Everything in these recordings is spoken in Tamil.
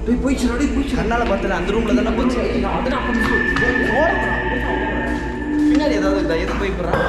போயிடுச்சு கண்ணால் பார்த்தல அந்த ரூமில் தானே போச்சு. பின்னாடி ஏதாவது எது போய்ப்படுறான்.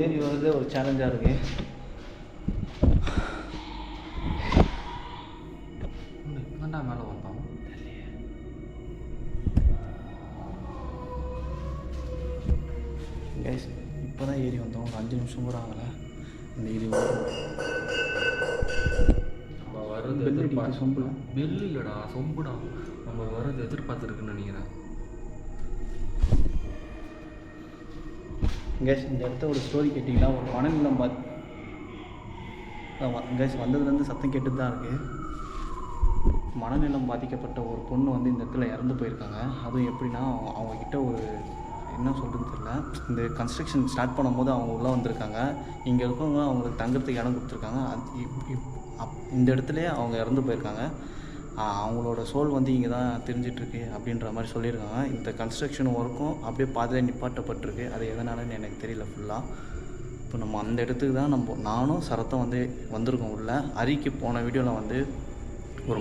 ஏறி வருது ஒரு சேலஞ்சாக இருக்கு. என்னடா மேலே வந்தோம் கைஸ், இப்போ தான் ஏறி வந்தோம். ஒரு 5 நிமிஷம் கூட ஆகலை. இந்த ஏறி வர்றது எதிர்பார்த்து சொம்பு பெல் இல்லைடா, சொம்புடா. நம்ம வர்றது எதிர்பார்த்துருக்குன்னு நினைக்கிறேன். கேஸ், இந்த இடத்த ஒரு ஸ்டோரி கேட்டிங்கன்னா ஒரு மனநிலம் கேஸ் வந்ததுலேருந்து சத்தம் கேட்டு தான் இருக்குது. மனநிலம் பாதிக்கப்பட்ட ஒரு பொண்ணு வந்து இந்த இடத்துல இறந்து போயிருக்காங்க. அதுவும் எப்படின்னா, அவங்கக்கிட்ட ஒரு என்ன சொல்கிறதுன்னு தெரியல. இந்த கன்ஸ்ட்ரக்ஷன் ஸ்டார்ட் பண்ணும்போது அவங்க உள்ளே வந்திருக்காங்க. இங்கே இருக்கவங்க அவங்களுக்கு தங்குறதுக்கு இடம் கொடுத்துருக்காங்க. இந்த இடத்துலையே அவங்க இறந்து போயிருக்காங்க. அவங்களோட சோல் வந்து இங்கே தான் தெரிஞ்சிட்ருக்கு அப்படின்ற மாதிரி சொல்லியிருக்காங்க. இந்த கன்ஸ்ட்ரக்ஷன் ஒர்க்கும் அப்படியே பாதியில் நிப்பாட்டப்பட்டிருக்கு. அது எதனாலன்னு எனக்கு தெரியல ஃபுல்லாக. இப்போ நம்ம அந்த இடத்துக்கு தான் நானும் சரத்தும் வந்து வந்திருக்கோம். உள்ள அரிக்கு போன வீடியோவில் வந்து ஒரு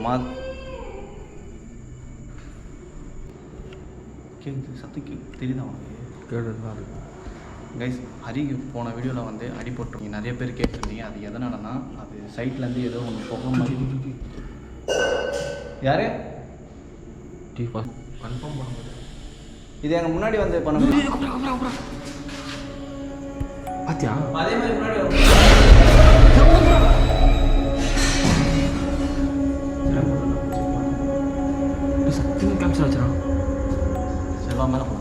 சத்துக்கு தெரியுதா கேட்டுதான் இருக்கு கைஸ். அரிக்கு போன வீடியோவில் வந்து அடிபட்டுருங்க நிறைய பேர் கேட்டிருந்தீங்க. அது எதனாலன்னா, அது சைட்லேருந்து ஏதோ ஒன்று புகை மாதிரி. யாரு கன்ஃபார்ம் பண்ணுங்க. இது எங்கள் முன்னாடி வந்து பண்ண பாத்தியா? அதே மாதிரி முன்னாடி சத்தியம் கேப்சர் வச்சுடா. செல்வா மேலே போகலாம்.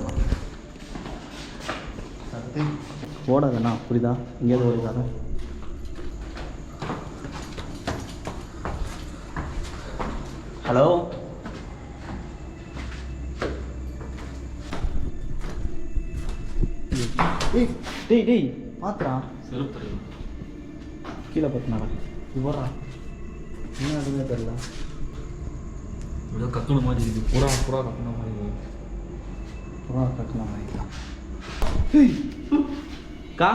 ஓடாதுண்ணா, புரியுதா? இங்கேயாவது ஓடுதாண்ணா? ஹலோ, டேய் டேய் மாத்திரா செருப்பு தெரியும் கீழே பார்த்தினாடா. இவரா என்ன அதுவே தெரியல. ஏதோ கக்கண மாதிரி இருக்குது. புறா கக்கண மாதிரி இருக்குது. புறா கக்கண மாதிரி கா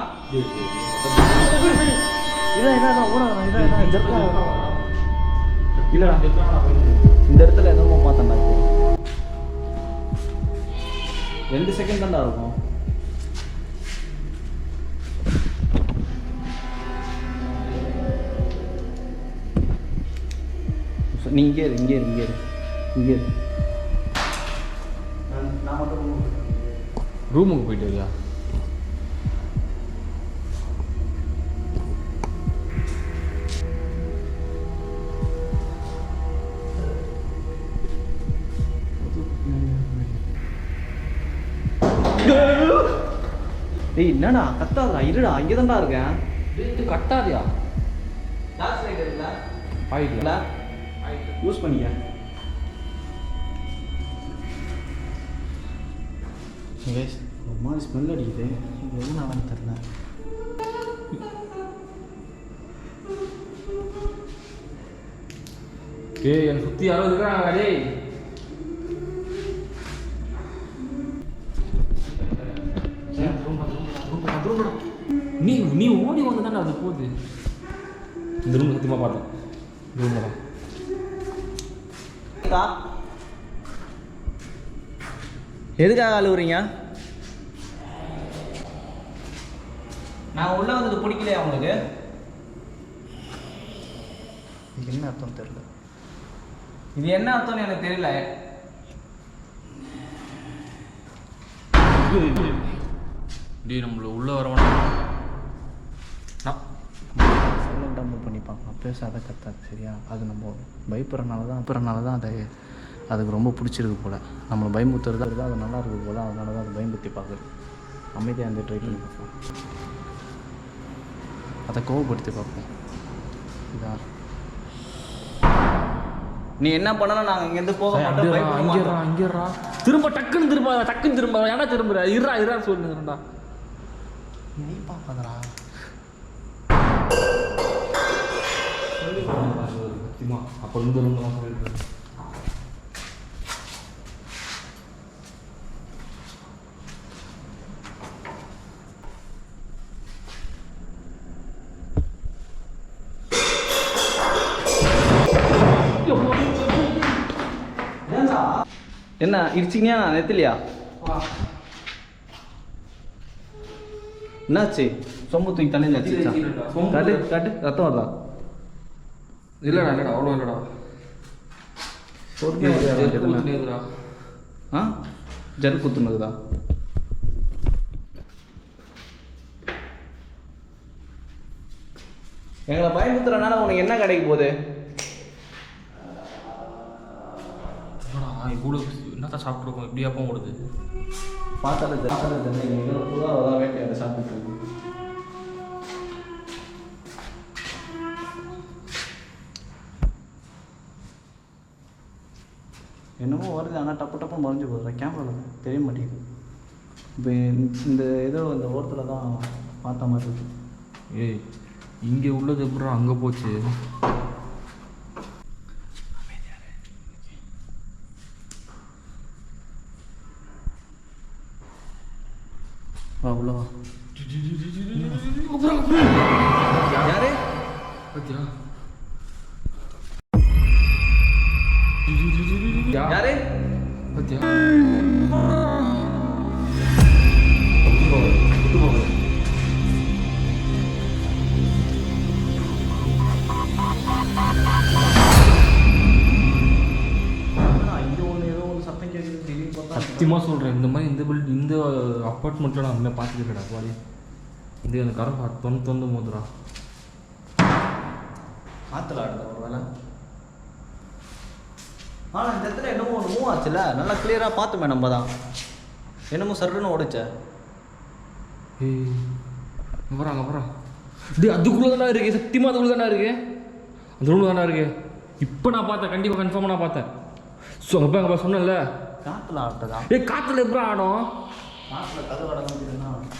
இதான் ஓடாதா? இதான் ஜெர்க்கா இல்லைடா. இந்த இடத்துல என்னமோ பார்த்தேன்டா. 2 செகண்ட் தான்டா இருக்கும். நீ இங்கே இரு. நான் மட்டும் ரூமுக்கு போயிட்டு வரியா? டேய் என்னடா கத்தாதடா, இருடா, இங்கே தான்டா இருக்கேன். கட்டாதியா? டார்ச் லைட் இருக்குல்ல, ஆயிடுல யூஸ் பண்ணிக்க. கேஸ், ஒரு மாதிரி ஸ்மெல் அடிக்குது. இது எதுனாலன்னு தெரியல. டேய், என்னை சுற்றி யாரோ இருக்கிறாங்க. டேய் நீ ஓடி வந்து தானே அது போகுது. இந்த ரூம் சத்தியமாக பார்த்தேன். ரூமில் தான். எதுக்காக அழுகுறீங்க? நான் உள்ள வந்தது பிடிக்கலையா உங்களுக்கு? இது என்ன அர்த்தம் தெரியல. இது என்ன அர்த்தம்னு எனக்கு தெரியல. டேய் நம்மள உள்ளே வரவனா சைலண்டாக மூவ் பண்ணி பார்க்கலாம், பேசாத கத்தாது சரியா. அது நம்ம பயப்படுறனால தான் அதுக்கு ரொம்ப பிடிச்சிருக்கு போல், நம்மளை பயமுத்துறது அது நல்லா இருக்குது போல், அதனால தான் அது பயமுத்தி பார்க்குது. அமைதியாக அந்த ட்ரை பண்ணி பார்ப்போம், அதை கோவப்படுத்தி பார்ப்போம். இதா நீ என்ன பண்ணணும், நாங்கள் இங்கேருந்து போக மாட்டோம். அங்கேறா திரும்ப டக்குன்னு திரும்ப ஏன்னா திரும்புற இருறா சொல்லுங்கடா. நீ பார்க்காதடா சத்தியமா அப்போ இந்த ரூம்லாம் சொல்லிட்டு என்ன இடிச்சிங்கயா நெத்திலியா? என்னாச்சு? சொம்பு தூக்கி தலையில் வச்சுச்சா? காட்டு ரத்தம் வருதா? இல்லைடா அவ்வளோ இல்லைடா. ஆ ஜரு குத்துனதுதா? எங்களை பயமுத்துறனால உனக்கு என்ன கிடைக்க போகுது? இவ்வளோ என்னத்தான் சாப்பிட்ருக்கோம், இப்படியாப்போ ஓடுது. பார்த்தாலே தெரியல புதாக வேட்டையாட சாப்பிட்டு என்னமோ வருது, ஆனால் டப்பு மறைஞ்சு போகுது. கேமராவில் தெரிய மாட்டேங்குது. இப்போ இந்த ஏதோ இந்த ஓரத்தில் தான் பார்த்த மாதிரி இருக்குது. ஏய் இங்கே உள்ளது எப்படா அங்கே போச்சு? அவ்வளோவா யாரு பத்தியா யாரு பத்தியா சத்தியமாக சொல்கிறேன், இந்த மாதிரி இந்த அப்பார்ட்மெண்ட்டில் நான் இனிமேல் பார்த்துக்கிறேடா பாடி. இது அந்த கரை தொண்டு மோதுரா காற்றுல ஆடுதா ஒரு வேலை. ஆனால் இந்த இடத்துல என்னமோ ஒன்று மூவ் ஆச்சுல, நல்லா கிளியராக பார்த்துமே நம்ம தான். என்னமோ சர்ன்னு ஓடிச்ச. ஏய் அங்கே போகிறான் டே, அதுக்குள்ளே தானே இருக்கு, சத்தியமாக அதுக்குள்ளே தானே இருக்கு, அந்த ரூமில் தானே இருக்கு. இப்போ நான் பார்த்தேன், கண்டிப்பாக கன்ஃபார்மாக நான் பார்த்தேன். ஸோ அங்கே சொன்னேன்ல காற்றுல ஆட்டதா? ஏய் காற்றுல எப்படி ஆடும்? காற்றுல கதவு ஆடலாம்.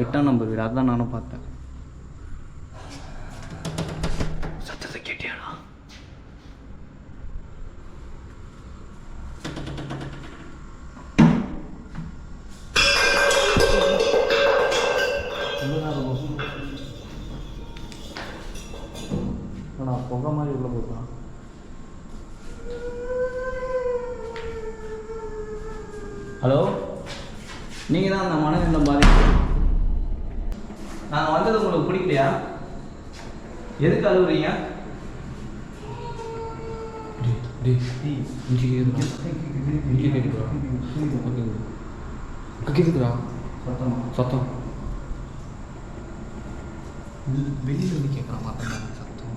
8ஆம் நம்பர் வீடு, அதுதான் நானும் பார்த்தேன். சத்தத்தை கேட்டியாடா? புகை மாதிரி உள்ள போடுறான். ஹலோ, நீங்கள் தான் அந்த மனநிலை பாதிப்பு. நாங்கள் வந்தது உங்களுக்கு பிடிக்கலையா? எதுக்கு அழுகுறீங்க? கேக்குதுடா சத்தம் வெளியில் வந்து கேட்குற மாதிரி சத்தம்.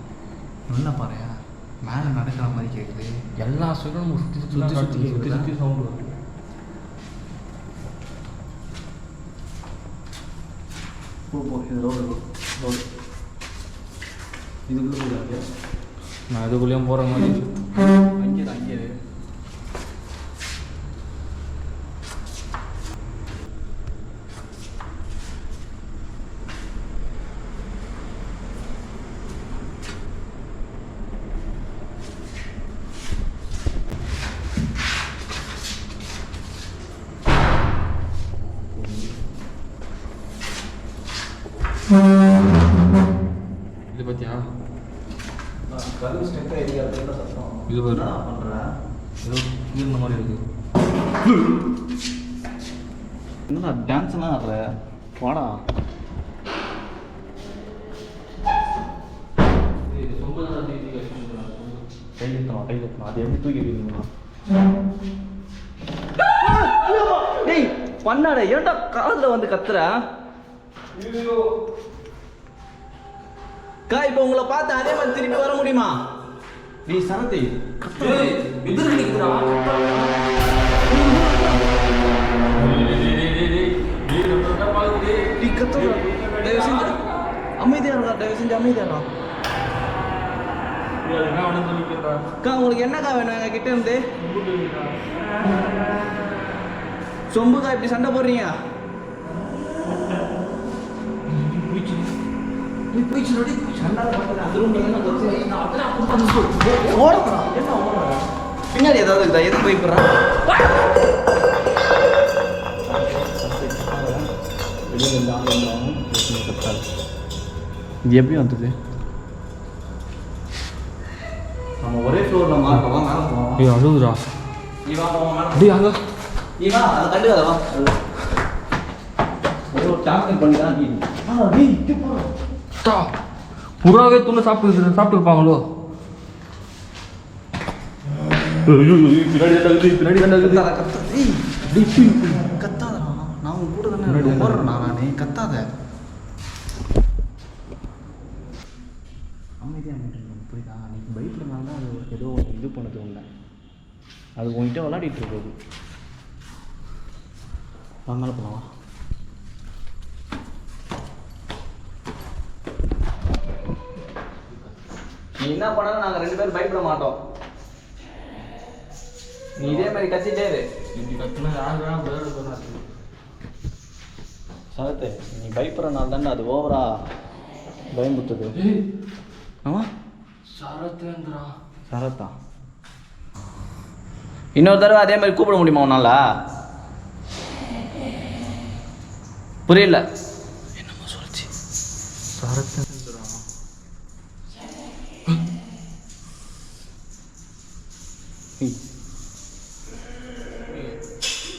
நல்லா பாரு, மேலே நடக்கிற மாதிரி கேட்குது. எல்லா சைடும் சுற்றி சவுண்டு வருது. போ இது ரோடு இதுக்குள்ளே நான் இதுக்குள்ளேயும் போகிற மாதிரி அங்கே இது பார்த்தியா? கதவு ஸ்டெப் ஏரியாவில் சத்தம். இது என்ன பண்ணுறேன்? ஏதோ கீழ்ந்த மாதிரி இருக்குது. என்னடா டான்ஸ்லாம் ஆடுற? வாடா. கையில் அது எப்படி தூக்கிடுவீங்களா? டேய் பண்ணாட ஏன்டா காதில் வந்து கத்துற? இப்போ உங்களை பார்த்து அதே மாதிரி திருப்பி வர முடியுமா? நீ சரத்தை அமைதியா இருக்கா? தயவு செஞ்சு அமைதியா இருக்கா? உங்களுக்கு என்னக்கா வேணும் எங்க கிட்ட இருந்து? சொம்புக்கா இப்படி சண்டை போடுறீங்க? பின்னாடி ஏதாவது இருக்குதா? எது போய்ப்புறான்? இது எப்படி வந்தது? நம்ம ஒரே ஃப்ளோரில் மாட்டோம். மேலே போவோம். ஏய் அழுகுதுடா. நீ வா போவோம் மேலே. டேய் அங்கே வா அதை கண்டுக்காத வா. ஒரு டாக்டர் பண்ணி தான் நீ இங்கே போகிறோம். புறாவே துண்ணு சாப்பிட்டு இருப்பாங்களோ? பின்னாடி கத்தாதா. நான் உங்க கூட தானே போடுறேன். நானே கத்தாத. அமைதியாக புரியுதா? நீ பயப்படுறதுனால தான் அது ஏதோ இது பண்ணது உள்ள அது உங்ககிட்ட விளையாடிட்டு இருக்குது. மேலே போகலாம். நீ என்ன பண்ணாலும் நாங்கள் 2 பேரும் பயப்பட மாட்டோம். நீ இதே மாதிரி கத்திட்டே இரு. இப்படி கத்துனா யார் வேணா விளையாட போறாரு. சரத்து நீ பயப்படுறனால தானே அது ஓவரா பயமுத்துது. ஆமா சரத்தேந்திரா. சரத்தா இன்னொரு தடவை அதே மாதிரி கூப்பிட முடியுமா உன்னால? புரியல. என்னமோ சொல்லிச்சு. சரத்தேந்திரா.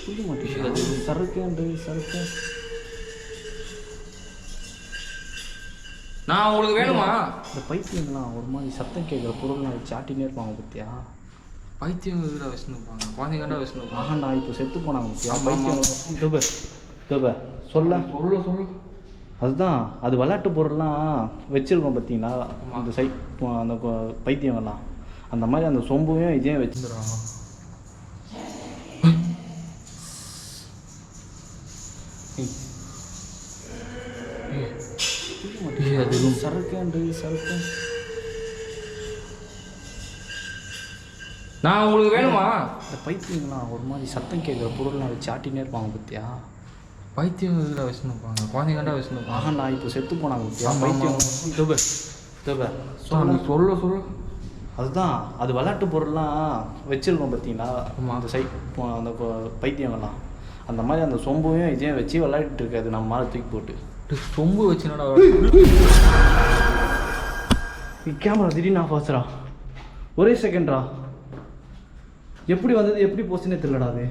புரிய மாட்டேங்குது. சரக்கு நான் உங்களுக்கு வேணுமா? இந்த பைத்தியங்களாம் ஒரு மாதிரி சத்தம் கேட்குற பொருள்லாம் வச்சு ஆட்டினே இருப்பாங்க பத்தியா? பைத்தியம் வீட வச்சுருப்பாங்க. குழந்தைங்கண்டா வச்சுருப்பாங்க. ஆஹாண்டா இப்போ செத்து போனாங்க பத்தியா? பைத்தியம் சொல்ல அதுதான் அது விளையாட்டு பொருள்லாம் வச்சுருக்கோம் பார்த்தீங்களா? அந்த அந்த பைத்தியங்கள்லாம் அந்த மாதிரி அந்த சொம்பையும் இதையும் வச்சுருக்காங்க. சரக்கு நான் உங்களுக்கு வேணுமா? இந்த பைத்தியங்களாம் ஒரு மாதிரி சத்தம் கேட்குற பொருள்லாம் வச்சு ஆட்டினே இருப்பாங்க பத்தியா? பைத்தியம் வீட வச்சுருப்பாங்க. குழந்தைங்கண்டா வச்சுருப்பாங்க. ஆஹாண்டா இப்போ செத்து போனாங்க பத்தியா? பைத்தியம் சொல்ல அதுதான் அது விளையாட்டு பொருள்லாம் வச்சுருக்கோம் பார்த்தீங்களா? அந்த அந்த பைத்தியங்கள்லாம் அந்த மாதிரி அந்த சொம்பையும் இதையும் வச்சு விளையாடிட்டு இருக்காது. நம்ம மேலே தூக்கி போட்டு சொம்பு வச்சுனடா. கேமரா திடீர்னு ஆஃப் ஆச்சுடா. ஒரே செகண்ட்ரா. எப்படி வந்தது எப்படி போச்சுன்னே தெரியலடா. அது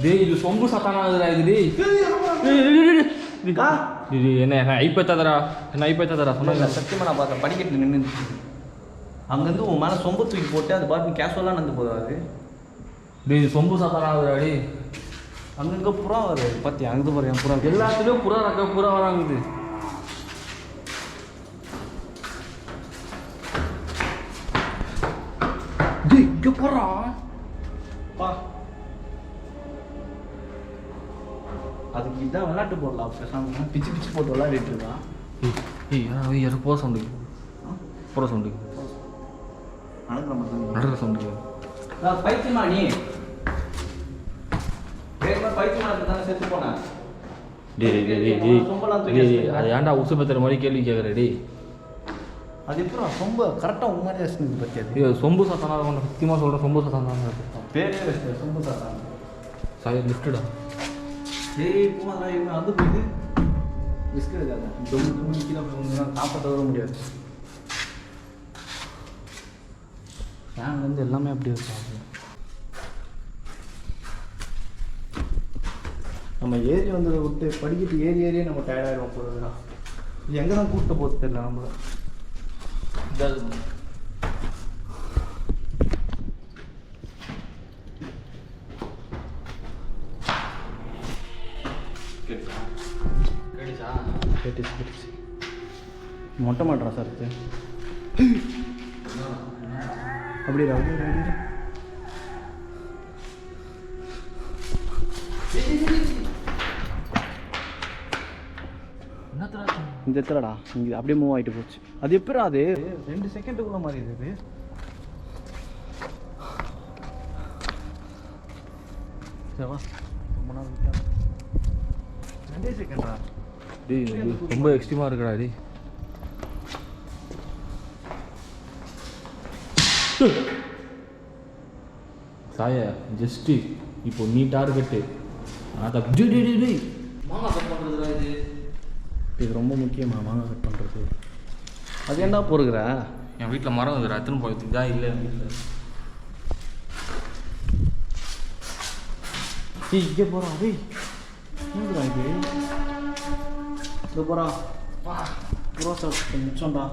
டேய் இது சொம்பு சத்தானாதுடா இது. இது என்ன ஐப்பத்தாதரா சொன்னாங்க. சத்தியமாக நான் பார்த்தேன் படிக்கட்டு நின்று அங்கேருந்து உன் மேலே சொம்பு தூக்கி போட்டு அது பாட்டு கேஷுவலாக நடந்து போதாது. டேய் இது சொம்பு சத்தானாதுடா. டே அங்கங்கே புறா வருது பார்த்தியா? அங்கே பாரு புறா எல்லாத்துலேயும் புறா வராங்குது. டேய் இங்கே போறா பா. அதுக்கு இதான் விளையாட்டு போடலாம். பேசாமல் பிச்சு போட்டு விளையாடிட்டு இருக்கான். யாரும் போகிற சவுண்டு போகிற சவுண்டு நடக்கிற சவுண்டு பைத்தியமா நீ பைத்தியமா தானே செத்து போனேன். அது ஏன்டா உசு பத்திர மாதிரி கேள்வி கேட்குற டே? அது எப்படி ரொம்ப கரெக்டாக உங்க மாதிரி வச்சுருந்து பற்றி அது சொம்பு சாத்தானா ஒன்று சத்தியமாக சொல்கிறேன். சொம்பு சாத்தான் தான் பேரே வச்சு சொம்பு சாத்தான் சாய் லிஃப்டடா. போனா இவன் வந்து போயிட்டு பிஸ்கட் இருக்காது ரொம்ப கீழே காப்பாற்ற வர முடியாது. ஃபேன்லேருந்து எல்லாமே அப்படி இருக்காங்க. நம்ம ஏறி வந்ததை விட்டு படிக்கிட்டு ஏறியே நம்ம டயர்டாகிடும் போகுதுண்ணா. இது எங்கே தான் கூப்பிட்டு போகிறது தெரியல நம்மள. கேட்டுச்சு மொட்டை மாட்டா சார் இது அப்படியா இந்த இடத்துலடா இங்கே அப்படியே மூவ் ஆகிட்டு போச்சு. அது எப்படா அது 2 செகண்டுக்குள்ள மாதிரி இது. சரிவா ரொம்ப நாள் 2 செகண்டா டேய் ரொம்ப எக்ஸ்ட்ரீமாக இருக்குடா டே. சாய ஜஸ்ட்டு இப்போ நீ டார்கெட்டு அதை டேய் மாங்காய் கட் பண்ணுறதுடா இது. இது ரொம்ப முக்கியமா மாங்காய் கட் பண்ணுறது. அது ஏன்டா பொறுக்கிற? என் வீட்டில் மரம் இருக்குடா எத்தனை போய் இதா இல்லை வீட்டில். இங்கே போகிறான் டேய் என்னடா இது இது போகிறான் புரோசா மிச்சம்டா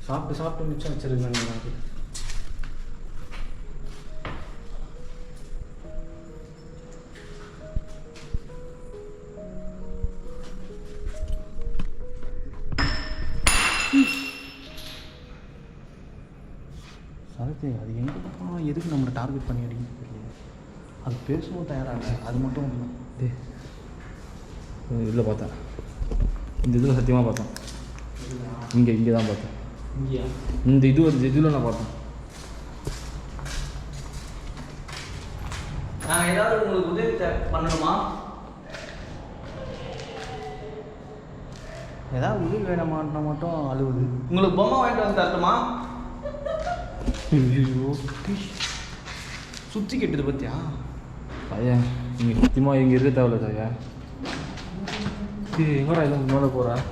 சாப்பிட்டு மிச்சம் வச்சிருக்கேன் எனக்கு. சரத்து அது எங்கே போனால் எதுக்கு நம்மளை டார்கெட் பண்ணி அடிக்கணும் தெரியல. அது பேசவும் தயாராக அது மட்டும் இல்லை. இதில் பார்த்தேன் இந்த இதில் சத்தியமாக பார்த்தேன். இங்கே தான் பார்த்தேன். இந்த இதில் நான் பார்த்தேன். நான் ஏதாவது உங்களுக்கு உதவி பண்ணணுமா? ஏதாவது உதவி வேணுமான்னா மட்டும் அழுவுது. உங்களுக்கு பொம்மை வாங்கிட்டு வந்து தரட்டுமா? ஐயோ சுற்றி கெட்டது பற்றியா? ஐயா நீங்கள் சத்தியமாக இங்கே இருக்க தேவையில்ல சாயா. எங்கடா இது மேலே போகிறேன்?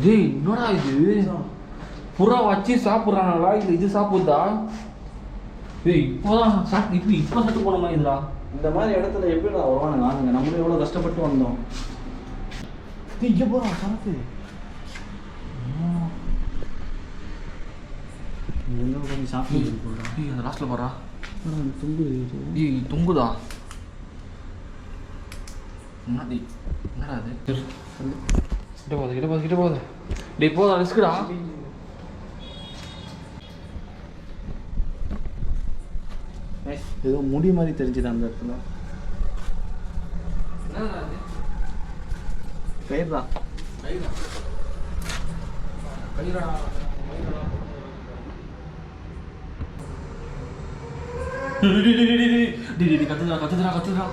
டேய் என்னடா இது புறா வச்சு சாப்பிட்றாங்களா இல்லை இது சாப்பிடுதா? டேய் இப்போதான் இப்போ சட்டு போன மாதிரி இதுடா. இந்த மாதிரி இடத்துல எப்படி நான் வருவானுங்க ஆளுங்க? நம்மளும் எவ்வளோ கஷ்டப்பட்டு வந்தோம். இங்கே போகிறான் சரத்து. எங்கே கொஞ்சம் சாப்பிட்டு டேய் அந்த லாஸ்ட்டில் போகிறா தொங்குது. டேய் தொங்குதா? என்னடா அது? கிட்ட போகுது டேய் போதா ரிஸ்க்குடா. ஏதோ முடி மாதிரி தெரிஞ்சுது அந்த இடத்துல. கயிறுதான் கத்துதுடா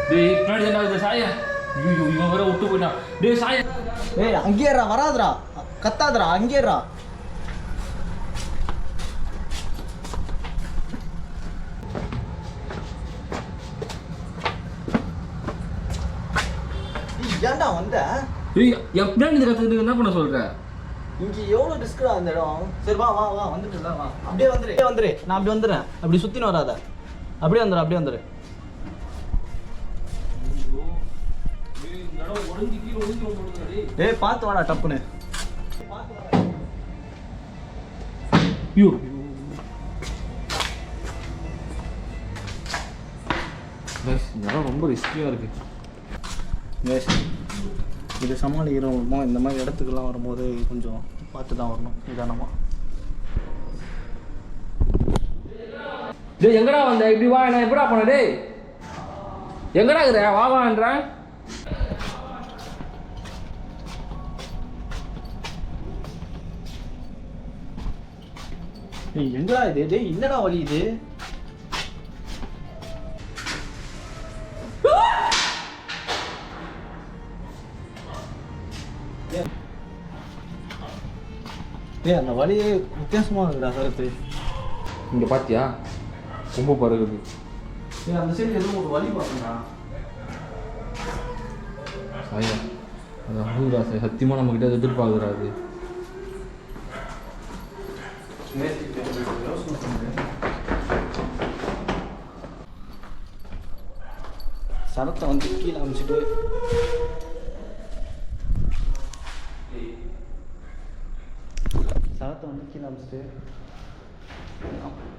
டேய் பின்னாடி என்ன சாய. ஐயோ இவன் வேற விட்டு போயிட்டான். டேய் சாய ஏய் அங்கேறா வராதுடா கத்தாதுடா அங்கேறா. ஏன்டா வந்த? ஏய் எப்படிதான் இந்த கத்துக்கிட்டு என்ன பண்ண சொல்ற? இங்கே எவ்வளோ டிஸ்கா அந்த இடம். சரி வா வா வா வந்துட்டுல வா அப்படியே வந்துரு நான் அப்படி வந்துடுறேன். அப்படி சுற்றின்னு வராத அப்படியே வந்துரு. டேய் பார்த்து வாடா டப்புன்னு. ஐயோ இந்த இடம் ரொம்ப ரிஸ்கியாக இருக்குது. இது சமாளிக்கிறோமோ இந்த மாதிரி இடத்துக்கெல்லாம் வரும்போது கொஞ்சம் பார்த்து தான் வரணும் நிதானமாக. டேய் எங்கடா வந்த இப்படி வா நான் எப்படா போன டேய் எங்கடா இருக்கிற வா வான்றேன் ஏய் எங்கடா இது டேய் என்னடா வலி இது ஏய் அந்த வலியே வித்தியாசமா இருக்குடா சரத்து இங்கே பார்த்தியா ரொம்ப பறகுது ஏய் அந்த சைடு எதுவும் ஒரு வலி பாருங்கடா ஐயா அது அழுகுறா சார் சத்தியமாக நம்மக்கிட்ட அது எதிர்பார்க்குறா அது சரத்தை வந்து கீழே அமைச்சிட்டு சரத்தை வந்து கீழே அமைச்சிட்டு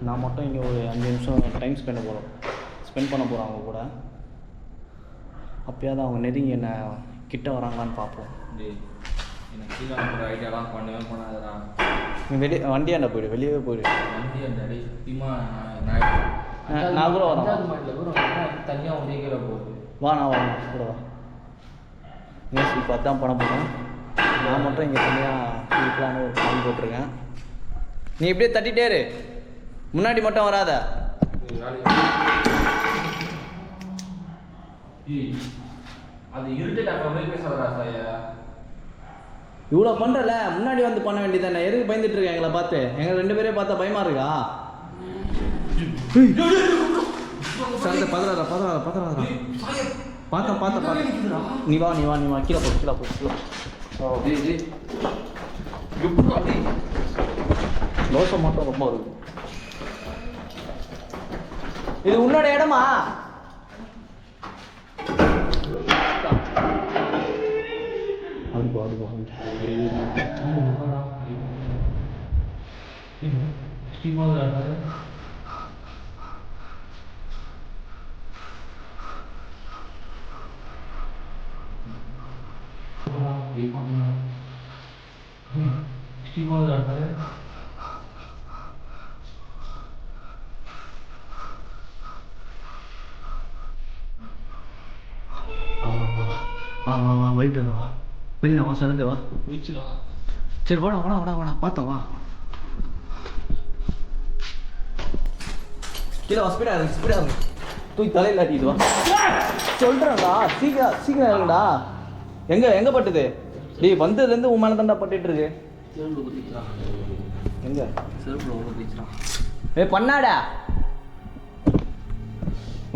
நான் மட்டும் இங்கே ஒரு 5 நிமிஷம் டைம் ஸ்பெண்ட் பண்ண போகிறோம் அவங்க கூட அப்பயாவது அவங்க நெருங்கி என்னை கிட்ட வராங்களான்னு பார்ப்போம். எனக்கு கீழே அனுப்புகிற ஐடியாலாம் பண்ணவே பண்ணாதடா. நீ வண்டியாண்ட போய்டு, வெளியே போய்டு. வண்டியாண்டா டேய் சத்தியமாக நான் கூட வரேன். தனியாக ஒன்றே கீழே போகுது. வா நான் வரேன் கூட வா. நேசி இப்போ அதான் பண்ண போகிறேன். நான் மட்டும் இங்கே தனியாக இருக்கலான்னு ஒரு பிளான் போட்டிருக்கேன். நீ இப்படியே தட்டிகிட்டே இரு, முன்னாடி மட்டும் வராத. அது இருட்டுடா மாதிரி பேசுறதா சாயா. இவ்வளோ பண்ணுறல முன்னாடி வந்து பண்ண வேண்டியதானே, எதுக்கு பயந்துட்டு இருக்கேன் எங்களை பார்த்து? எங்களை 2 பேரையும் பார்த்தா பயமா இருக்கா? சார் பதறாதா பார்த்தா நீ வா கீழே போ. தோசை மட்டும் ரொம்ப இருக்கு. இது உன்னோட இடமா? வா சரந்து வா. சரி வாடா பார்த்தோம் வா. கீழே வா, ஸ்பீடாக இருக்கு. தூக்கி தலையில் ஆட்டிட்டு வா. சொல்கிறேன்டா, சீக்கிரம் இருக்குடா. எங்கே பட்டுது? டேய் வந்ததுலேருந்து உன் மேலே தான்டா பட்டுட்டு இருக்கு. எங்கே பண்ணாடா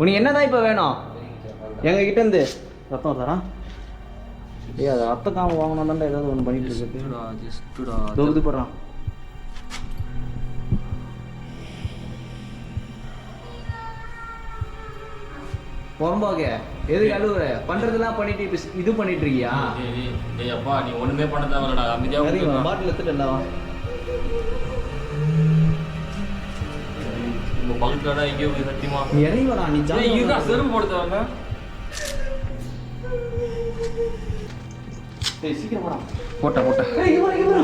உனக்கு என்னதான் இப்போ வேணும் எங்ககிட்ட இருந்து? ரத்தம் தரா? ஏய் அது ரத்த காம வாங்கினா தான்டா ஏதாவது ஒன்று பண்ணிட்டு இருக்கு. தொகுதி போடுறான். பொறம்போக எதுக்கு அழுகுற? பண்றதெல்லாம் பண்ணிட்டு இப்போ இது பண்ணிட்டு இருக்கியா? டேய் அப்பா நீ ஒண்ணுமே பண்ண தேவையில்லடா, அமைதியா இறங்கி பாட்டில் எடுத்துட்டா. உங்க பக்கத்துலடா எங்கேயோ போய் சத்தியமா நீ இறங்கி வரா. நீ டேய் இருக்கா செருப்பு போடுதாங்க. டேய் சீக்கிரம் வரா. போட்ட ஏய் இங்க வரா.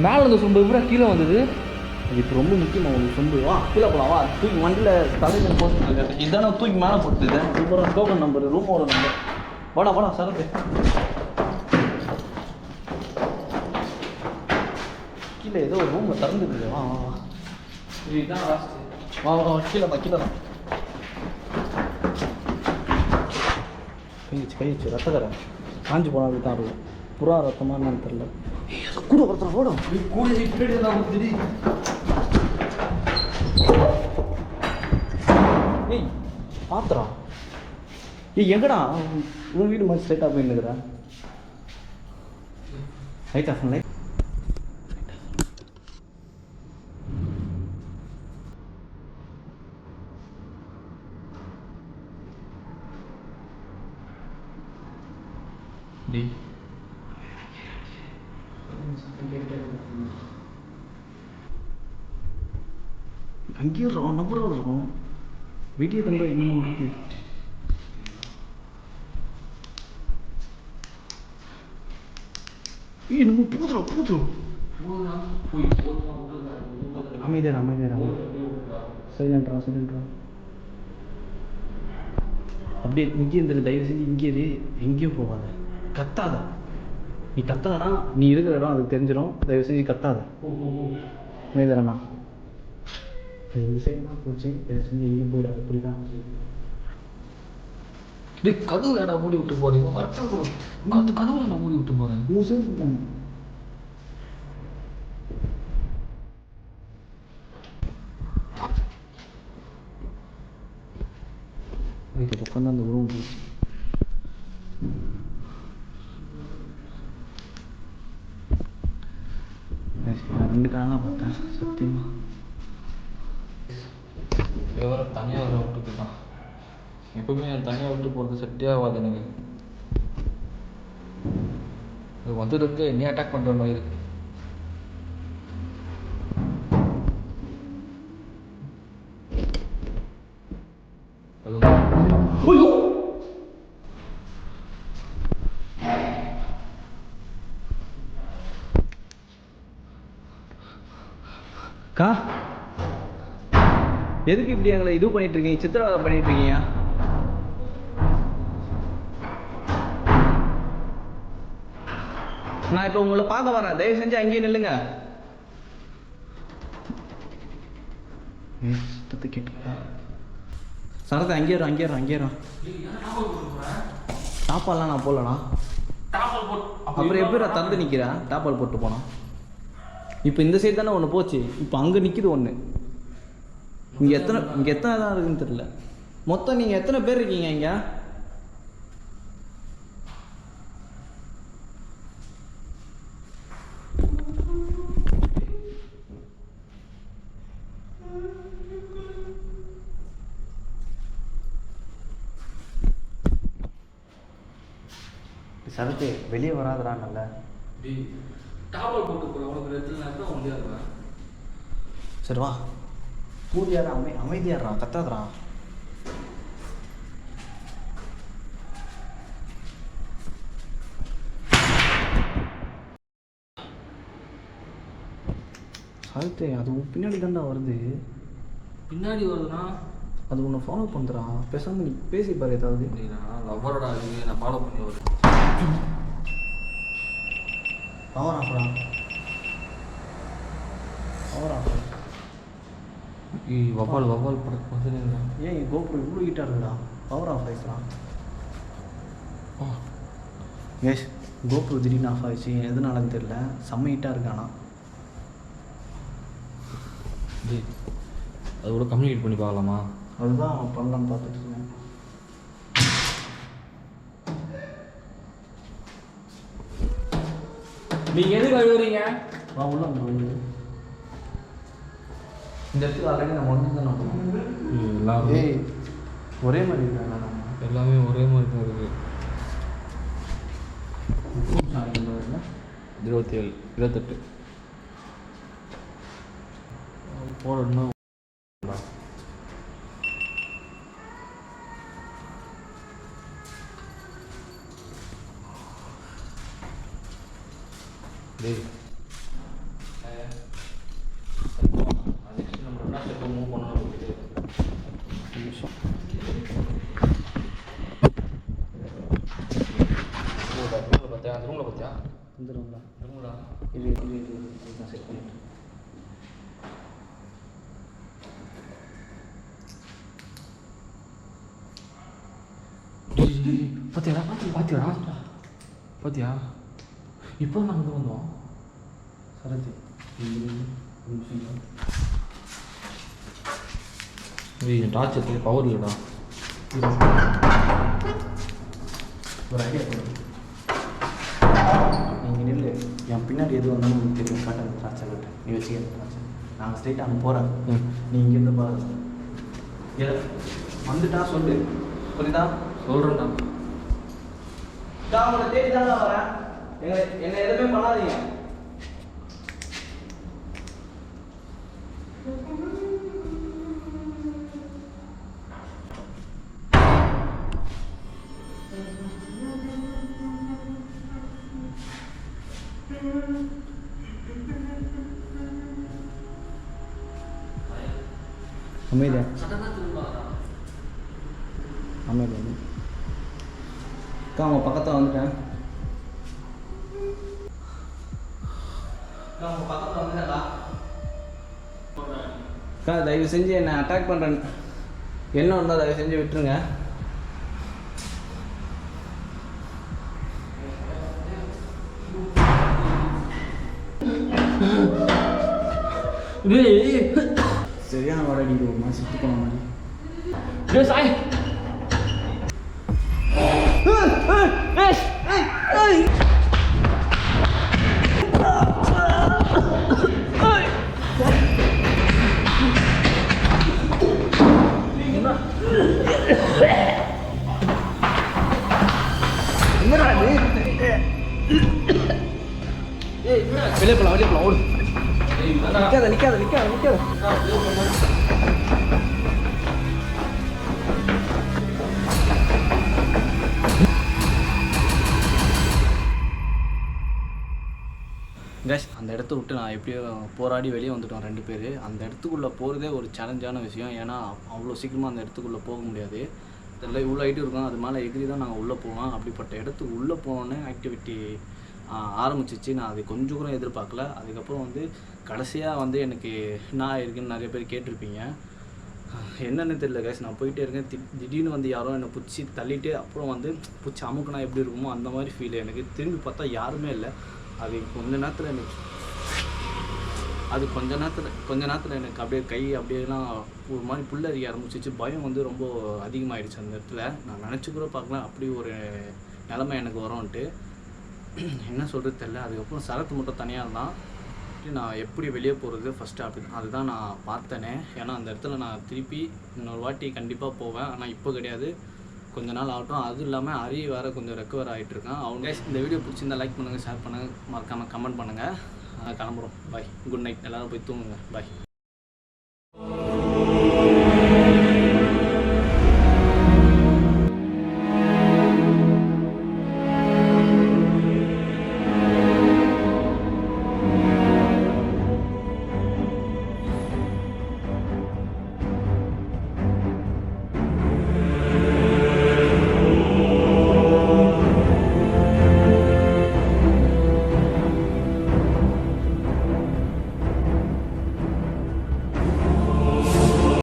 மேலே வந்து சொம்பு பூரா கீழே வந்தது. இப்போ ரொம்ப முக்கியமாக உங்களுக்கு சொம்பு. வா கீழே போகலாம். வா தூக்கி வண்டியில் தலையில் போட்டு இதானே தூக்கி மேலே போட்டுது. அப்புறம் டோக்கன் நம்பர், ரூமோட நம்பர். வாடா சரத்து. கீழே ஏதோ ஒரு ரூமில் திறந்துருக்கு. வா இதுதான் வா கீழே தான். கை வச்சு ரத்தக்கரை காஞ்சி போனால் தான் இருக்கும். புறா ரத்தமாக என்னன்னு தெரில. கூட ஒருத்தர் ஓடும். ஏய் பாத்திரா. ஏய் எங்கடா உன் வீடு மாதிரி ஸ்ட்ரைட்டாக போயின்னுக்குறா? Light off light. டேய் அங்கேயும் நம்புறோம் இருக்கும். வீடியோ தங்க இன்னும் இருக்கு. நம்ம போதும் அமைதியா சைலண்ட்ரா அப்படியே இங்கே இருந்துரு, தயவு செஞ்சு இங்கே இரு, எங்கேயும் போகாத, கத்தாத. நீ கத்தாதனா நீ இருக்கிற இடம் அதுக்கு தெரிஞ்சிடும். தயவு செஞ்சு கத்தாத. அமைதியாண்ணா தயவு செய்யலாம் போச்சு. தயவு செஞ்சு எங்கேயும் போயிடாது, புரியுதா? கதவு வேடா மூடி விட்டு போறீங்க. கதவு வேடா மூடி விட்டு போறேன். இது பக்கம் தான் அந்த ரூம் போச்சு. நான் 2 காலாக பார்த்தேன் சத்தியமாக. விவரம் தனியாக வர விட்டுக்கு தான். எப்பவுமே தனியாக விட்டு போகிறது செட்டே ஆகாது எனக்கு. இது வந்ததுக்கு என்னையே அட்டாக் பண்ணுற மாதிரி இருக்கு. அக்கா, எதுக்கு இப்படி எங்களை இது பண்ணிட்டு இருக்கீங்க, சித்திரவதை பண்ணிட்டு இருக்கீங்க? நான் இப்போ உங்களை பார்க்க வரேன், தயவு செஞ்சு அங்கேயே நில்லுங்க. சத்தத்தை கேட்டுக்கா சரத்தை, அங்கேயே டாப்பாலாம் நான் போடலண்ணா. அப்புறம் எப்படி தந்து நிற்கிறேன்? டாப்பால் போட்டு போனான். இப்போ இந்த சைடு தானே ஒன்று போச்சு, இப்போ அங்கே நிற்கிது ஒன்று. இங்கே எத்தனை தான் இருக்குன்னு தெரியல. மொத்தம் நீங்கள் எத்தனை பேர் இருக்கீங்க இங்கே? சரத்து வெளியே வராதடா. நல்ல டாவல் போட்டு போகிறேன். உனக்கு ரெண்டு நேரம் தான் முடியாதுடா. சரி வா, மூடியாரா, அமைதியாடுறா, கத்தாதரா. சரத்து அது பின்னாடி தாண்டா வருது. பின்னாடி வருதுண்ணா, அது உன்னை ஃபாலோ பண்ணுறா. பேசாமல் நீ பேசி பாரு ஏதாவது. நான் லவ்வரோட இது நான் ஃபாலோ பண்ணி வருது. பவர் ஆஃப்ரா, பவர் ஆஃப். வவ்வால் படத்து ஏன் கோபுரம் இவ்வளோ ஹீட்டாக இருக்குடா? Power of ஆயிடுச்சுடா. ஏஷ், கோபுரம் திடீர்னு ஆஃப் ஆயிடுச்சு, எதுனாலன்னு தெரியல. செம்ம ஹீட்டாக இருக்கானா. அது கூட கம்யூனிகேட் பண்ணி பார்க்கலாமா? அதுதான் பண்ணலான்னு பார்த்துட்டு இருக்கேன். நீங்கள் எதுக்கு அழுகுறீங்க? வா உள்ள வந்து இந்த இடத்துல ஆல்ரெடி நம்ம வந்து தான் நம்ம எல்லாமே ஒரே மாதிரி இருக்காங்க. நம்ம எல்லாமே ஒரே மாதிரி தான் இருக்குது. 27 28 போடணும். டேய் நம்ம என்ன ஸ்டெப் மூவ் பண்ணணும். நிமிஷம் பார்த்தியா? அந்த ரூமில் பார்த்தியா? இந்த ரூம்ல ரூம்டா இது நான் செட் பண்ணிட்டேன். பார்த்தியா இப்போ நாங்கள் வந்து வந்தோம். சரதி டார்ச் எடுத்து பவர் இல்லைடா. ஒரு ஐடியா பண்ணுங்க. நீங்கள் நில்லு, என் பின்னாடி எது வந்தாலும் உங்களுக்கு தெரியும். காட்ட அந்த டார்ச்சை விட்டு நீ வச்சுக்க டார்ச்சை. நாங்கள் ஸ்ட்ரெயிட்டாக அங்கே போகிறேன். நீ இங்கேருந்து பாரு. வந்துட்டா சொல்லு, புரியுதா? சொல்கிறேன்டா. நான் உங்களை தேடி தானே வரேன். என்னை எதுவுமே பண்ணாதீங்க. அமைதியா அமைதியா அக்கா அவங்க பக்கத்தில் வந்துட்டேன் அக்கா அவங்க பக்கத்தில் வந்துட்டேன்டா அக்கா தயவு செஞ்சு என்னை அட்டாக் பண்ணுறேன் என்ன ஒன்றா தயவு செஞ்சு விட்டுருங்க சரியான வாடகை ஒரு மாதிரி சுற்றி போன மாதிரி சாய் வெளியே போலாம் ஓடு நிக்காத கேஷ் அந்த இடத்த விட்டு நான் எப்படியோ போராடி வெளியே வந்துட்டோம் 2 பேர். அந்த இடத்துக்குள்ளே போகிறதே ஒரு சேலஞ்சான விஷயம். ஏன்னா அவ்வளோ சீக்கிரமாக அந்த இடத்துக்குள்ளே போக முடியாது. இதெல்லாம் இவ்வளோ ஹைட்டு இருக்கும், அது மேலே எகிரி தான் நாங்கள் உள்ளே போவோம். அப்படிப்பட்ட இடத்துக்கு உள்ளே போனோன்னே ஆக்டிவிட்டி ஆரம்பிச்சிச்சு. நான் அது கொஞ்சம் கூட எதிர்பார்க்கல. அதுக்கப்புறம் வந்து கடைசியாக வந்து எனக்கு என்ன ஆயிருக்குன்னு நிறைய பேர் கேட்டிருப்பீங்க. என்னென்னு தெரியல கேஸ், நான் போயிட்டே இருக்கேன். திடீர்னு வந்து யாரோ என்னை பிடிச்சி தள்ளிட்டு அப்புறம் வந்து பிடிச்சி அமுக்குனா எப்படி இருக்குமோ அந்த மாதிரி ஃபீல் எனக்கு. திரும்பி பார்த்தா யாருமே இல்லை. அது கொஞ்ச நேரத்தில் எனக்கு அப்படியே கை அப்படியேலாம் ஒரு மாதிரி புல்லறிய ஆரம்பிச்சிச்சு. பயம் வந்து ரொம்ப அதிகமாகிடுச்சு அந்த இடத்துல. நான் நினச்சி கூட பார்க்கல அப்படி ஒரு நிலைமை எனக்கு வரும்ன்ட்டு. என்ன சொல்கிறது தெரியல. அதுக்கப்புறம் சரத்து மட்டும் தனியாக இருந்தான். நான் எப்படி வெளியே போகிறது ஃபஸ்ட்டு அதுதான் நான் பார்த்தேனே. ஏன்னா அந்த இடத்துல நான் திருப்பி இன்னொரு வாட்டி கண்டிப்பாக போவேன். ஆனால் இப்போ கிடையாது, கொஞ்ச நாள் ஆகட்டும். அதுவும் இல்லாமல் அரி வேறு கொஞ்சம் ரெக்கவர் ஆகிட்டுருக்கான். அவங்க இந்த வீடியோ பிடிச்சிருந்தா லைக் பண்ணுங்கள், ஷேர் பண்ணுங்கள், மறக்காமல் கமெண்ட் பண்ணுங்கள். கிளம்புறோம். பாய், குட் நைட். எல்லோரும் போய் தூங்குங்க. பாய்.